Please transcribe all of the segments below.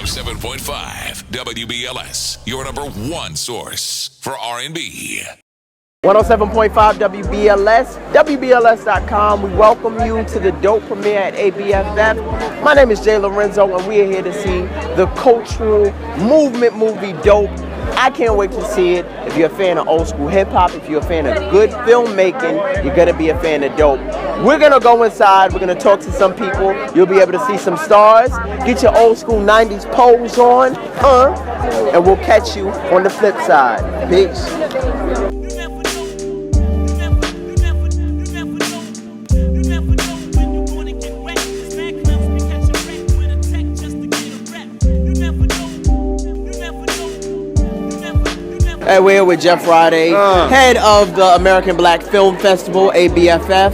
107.5 WBLS, your number one source for R&B. 107.5 WBLS, WBLS.com. We welcome you to the dope premiere at ABFF. My name is Jay Lorenzo, and we are here to see the cultural movement movie Dope. I can't wait to see it. If you're a fan of old school hip hop, if you're a fan of good filmmaking, you're gonna be a fan of Dope. We're gonna go inside, we're gonna talk to some people. You'll be able to see some stars, get your old school 90s pose on, and we'll catch you on the flip side. Peace. Hey, we're here with Jeff Friday, head of the American Black Film Festival, ABFF.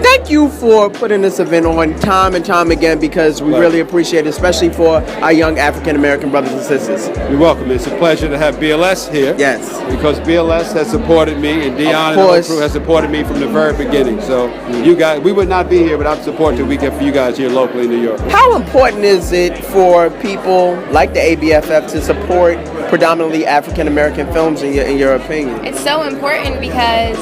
Thank you for putting this event on time and time again, because we really appreciate it, especially for our young African American brothers and sisters. You're welcome. It's a pleasure to have BLS here. Yes. Because BLS has supported me, and Dion and the whole crew has supported me from the very beginning. So you guys, we would not be here without the support that we get for you guys here locally in New York. How important is it for people like the ABFF to support predominantly African American films in your opinion? It's so important because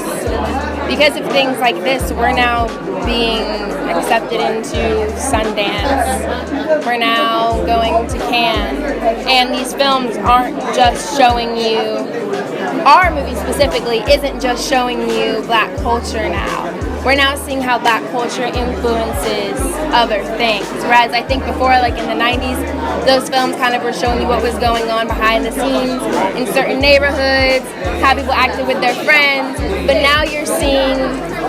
of things like this, we're now being accepted into Sundance. We're now going to Cannes. And these films aren't just showing you, our movie specifically isn't just showing you black culture now. We're now seeing how black culture influences other things. Whereas I think before, like in the 90s, those films kind of were showing you what was going on behind the scenes in certain neighborhoods, how people acted with their friends. But now you're seeing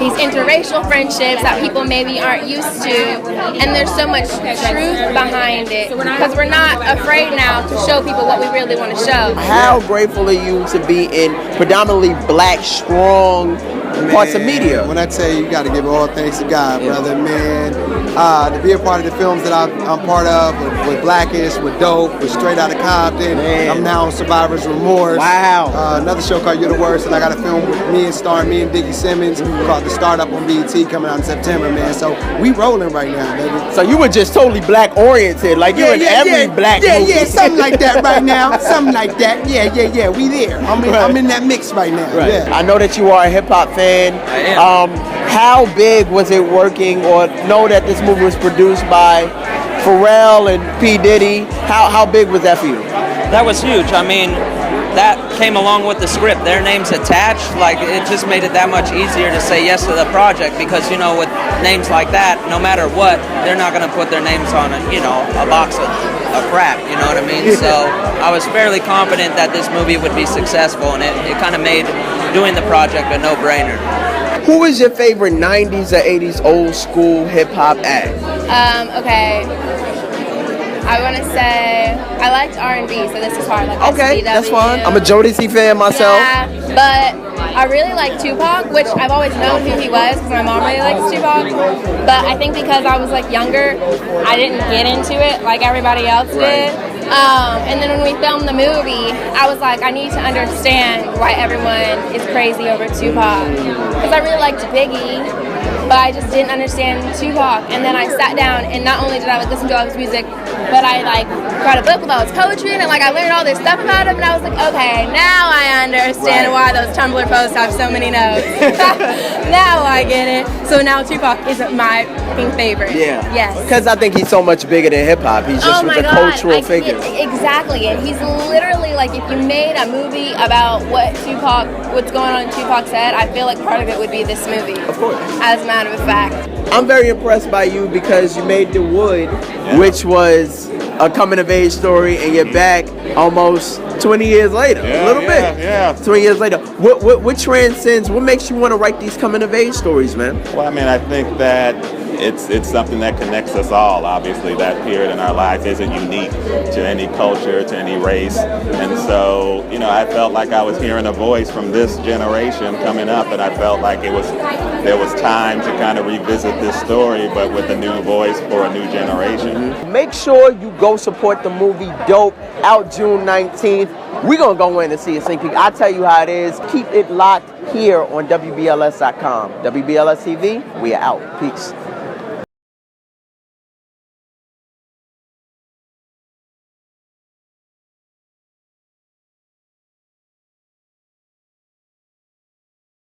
these interracial friendships that people maybe aren't used to, and there's so much truth behind it because we're not afraid now to show people what we really want to show. How grateful are you to be in predominantly black, strong parts of media? When I tell you, you got to give all thanks to God, brother, man. To be a part of the films that I'm part of, with Blackish, with Dope, with Straight Outta Compton. Man. I'm now on Survivor's Remorse. Wow. Another show called You're the Worst, and I got a film with me and Diggy Simmons called The Startup on BET coming out in September, man. So we rolling right now, baby. So you were just totally black oriented, like you're in every black movie. Yeah, something like that right now. Something like that. Yeah, we there. I'm in that mix right now. Right. Yeah. I know that you are a hip hop fan. I am. How big was it working, or know that this movie was produced by Pharrell and P. Diddy? How big was that for you? That was huge. I mean, that came along with the script. Their names attached, like it just made it that much easier to say yes to the project, because you know, with names like that, no matter what, they're not going to put their names on a box of crap, you know what I mean? So I was fairly confident that this movie would be successful, and it kind of made doing the project a no-brainer. Who is your favorite 90s or 80s old school hip hop act? Okay. I want to say I liked R&B, so this is hard. Like Okay, SCW. that's fine. I'm a Jodeci fan myself. Yeah, but I really like Tupac, which I've always known who he was because my mom really likes Tupac. But I think because I was like younger, I didn't get into it like everybody else did. And then when we filmed the movie, I was like, I need to understand why everyone is crazy over Tupac. Because I really liked Biggie, but I just didn't understand Tupac. And then I sat down, and not only did I listen to all his music, but I read a book with all his poetry, and I learned all this stuff about him, and I was like, okay, now I understand why those Tumblr posts have so many notes. Now I get it. So now Tupac isn't my fucking favorite. Yeah. Yes. Because I think he's so much bigger than hip hop. He's just a cultural figure. Exactly, and he's literally like, if you made a movie about what's going on in Tupac's head, I feel like part of it would be this movie. Of course. As a matter of fact. I'm very impressed by you because you made The Wood, which was a coming-of-age story, and you're back almost 20 years later, a little bit. Yeah. 20 years later. What transcends, what makes you want to write these coming-of-age stories, man? Well, I mean, I think that it's something that connects us all. Obviously, that period in our lives isn't unique to any culture, to any race. And so, I felt like I was hearing a voice from this generation coming up, and I felt like there was time to kind of revisit this story, but with a new voice for a new generation. Make sure you go support the movie Dope, out June 19th. We're going to go in and see a sneak peek. I'll tell you how it is. Keep it locked here on WBLS.com. WBLS TV, we are out. Peace.